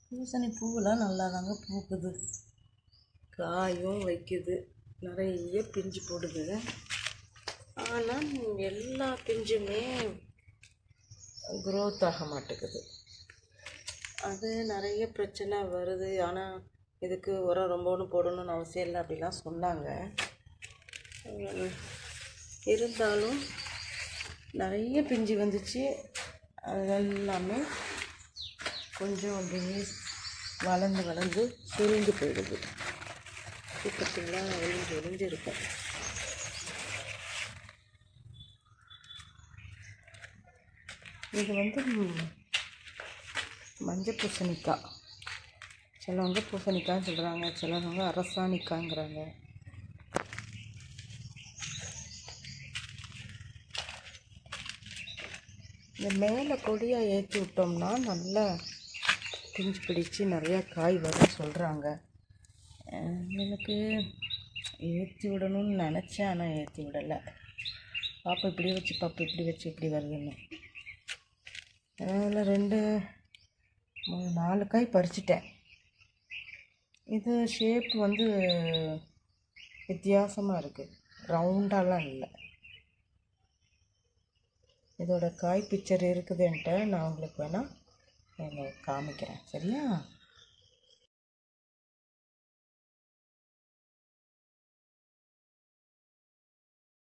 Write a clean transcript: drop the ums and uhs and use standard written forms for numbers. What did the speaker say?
பூசணி பூவெல்லாம் நல்லா தாங்க பூக்குது, காயும் வைக்குது, நிறைய பிஞ்சு போடுது. ஆனால் எல்லா பிஞ்சுமே க்ரோத் ஆக மாட்டேங்குது. அது நிறைய பிரச்சனை வருது. ஆனால் இதுக்கு உரம் ரொம்ப ஒன்றும் போடணும்னு அவசியம் இல்லை அப்படிலாம் சொன்னாங்க. இருந்தாலும் நிறைய பிஞ்சு வந்துச்சு. அதெல்லாமே கொஞ்சம் அப்படியே வளர்ந்து சுருண்டு போயிடுது. இப்போலாம் ஒளிஞ்சிருக்கும். இது வந்து மஞ்சள் பூசணிக்காய். சிலவங்க பூசணிக்காய்ன்னு சொல்கிறாங்க, சிலவங்க அரசாணிக்காய்ங்கிறாங்க. இந்த மேலே கொடியாக ஏற்றி விட்டோம்னா நல்லா பிஞ்சு பிடிச்சி நிறையா காய் வரும்னு சொல்கிறாங்க. எனக்கு ஏற்றி விடணும்னு நினச்சேன், ஆனால் ஏற்றி விடலை. பாப்பா இப்படி வச்சு இப்படி வச்சு இப்படி வருதுன்னு. அதில் 2 3 4 காய் பறிச்சிட்டேன். இது ஷேப் வந்து வித்தியாசமாக இருக்குது, ரவுண்டாலாம் இல்லை. இதோட காய் பிக்சர் இருக்குதுன்ட்டு நான் உங்களுக்கு வேணால் காமிக்கிறேன், சரியா?